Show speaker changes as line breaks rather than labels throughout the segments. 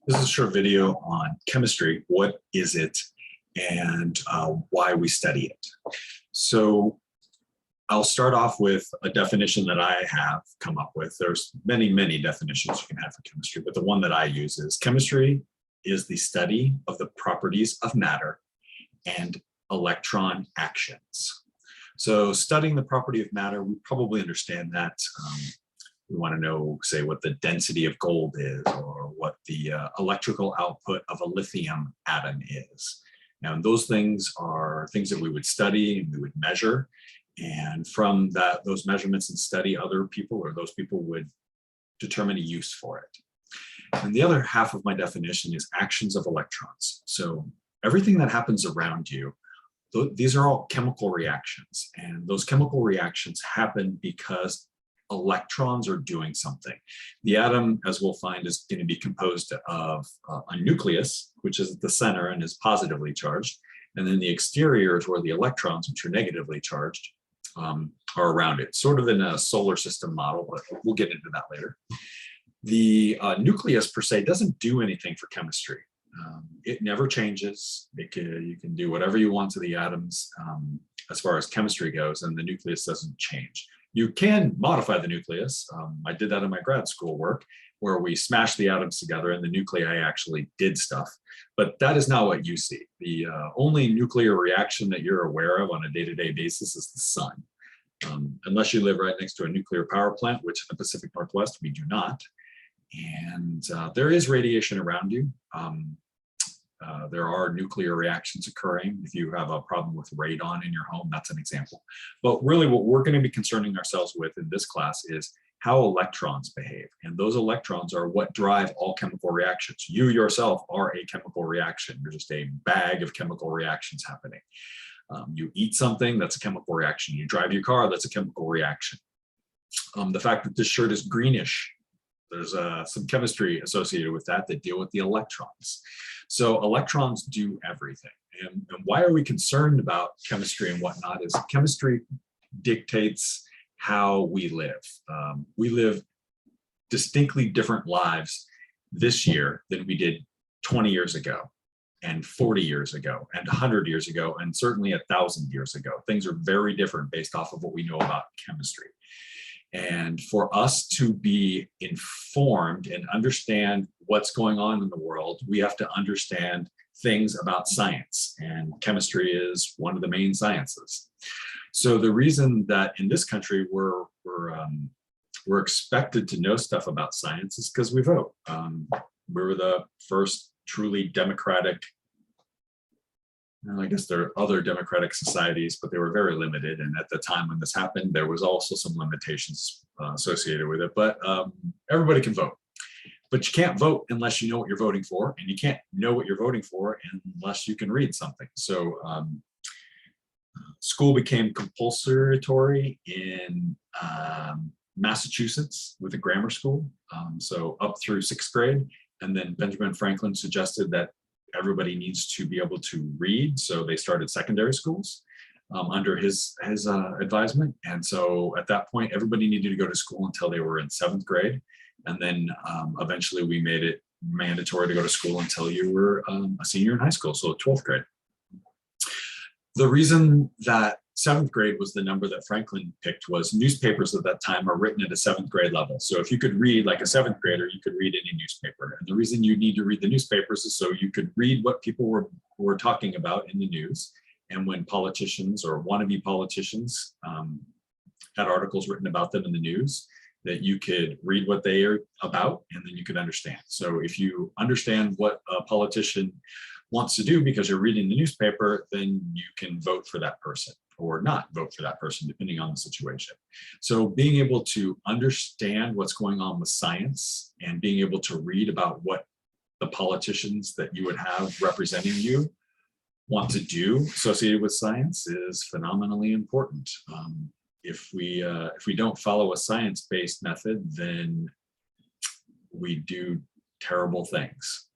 This is a short video on chemistry. What is it and why we study it? So I'll start off with a definition that I have come up with. There's many, many definitions you can have for chemistry, but the one that I use is chemistry is the study of the properties of matter and electron actions. So studying the property of matter, we probably understand that. We want to know, say, what the density of gold is, or what the electrical output of a lithium atom is. And those things are things that we would study and we would measure. And from those measurements and study, other people or those people would determine a use for it. And the other half of my definition is actions of electrons. So everything that happens around you, these are all chemical reactions. And those chemical reactions happen because electrons are doing something. The atom, as we'll find, is going to be composed of a nucleus, which is at the center and is positively charged. And then the exterior is where the electrons, which are negatively charged, are around it, sort of in a solar system model, but we'll get into that later. The nucleus per se doesn't do anything for chemistry. It never changes. You can do whatever you want to the atoms as far as chemistry goes, and the nucleus doesn't change. You can modify the nucleus. I did that in my grad school work, where we smashed the atoms together and the nuclei actually did stuff. But that is not what you see. The only nuclear reaction that you're aware of on a day-to-day basis is the sun. Unless you live right next to a nuclear power plant, which in the Pacific Northwest we do not. And there is radiation around you. There are nuclear reactions occurring. If you have a problem with radon in your home, that's an example. But really what we're going to be concerning ourselves with in this class is how electrons behave. And those electrons are what drive all chemical reactions. You yourself are a chemical reaction. You're just a bag of chemical reactions happening. You eat something, that's a chemical reaction. You drive your car, that's a chemical reaction. The fact that this shirt is greenish, there's some chemistry associated with that deal with the electrons. So electrons do everything. And why are we concerned about chemistry and whatnot is chemistry dictates how we live. We live distinctly different lives this year than we did 20 years ago, and 40 years ago, and 100 years ago, and certainly 1,000 years ago. Things are very different based off of what we know about chemistry. And for us to be informed and understand what's going on in the world, we have to understand things about science. And chemistry is one of the main sciences. So the reason that in this country we're expected to know stuff about science is because we vote. We were the first truly democratic. I guess there are other democratic societies, but they were very limited. And at the time when this happened, there was also some limitations associated with it. But everybody can vote. But you can't vote unless you know what you're voting for. And you can't know what you're voting for unless you can read something. So school became compulsory in Massachusetts with a grammar school. So up through 6th grade. And then Benjamin Franklin suggested that everybody needs to be able to read. So they started secondary schools under his advisement. And so at that point, everybody needed to go to school until they were in 7th grade. And then eventually we made it mandatory to go to school until you were a senior in high school, so 12th grade. The reason that 7th grade was the number that Franklin picked was newspapers at that time are written at a 7th grade level. So if you could read like a 7th grader, you could read any newspaper. And the reason you need to read the newspapers is so you could read what people were talking about in the news. And when politicians or wannabe politicians had articles written about them in the news, that you could read what they are about and then you could understand. So if you understand what a politician wants to do because you're reading the newspaper, then you can vote for that person or not vote for that person, depending on the situation. So being able to understand what's going on with science and being able to read about what the politicians that you would have representing you want to do associated with science is phenomenally important. If we don't follow a science-based method, then we do terrible things.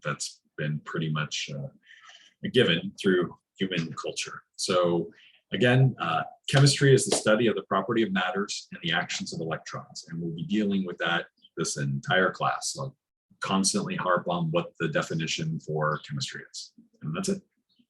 That's been pretty much a given through human culture. So again, chemistry is the study of the property of matters and the actions of electrons. And we'll be dealing with that this entire class. So constantly harp on what the definition for chemistry is. And that's it.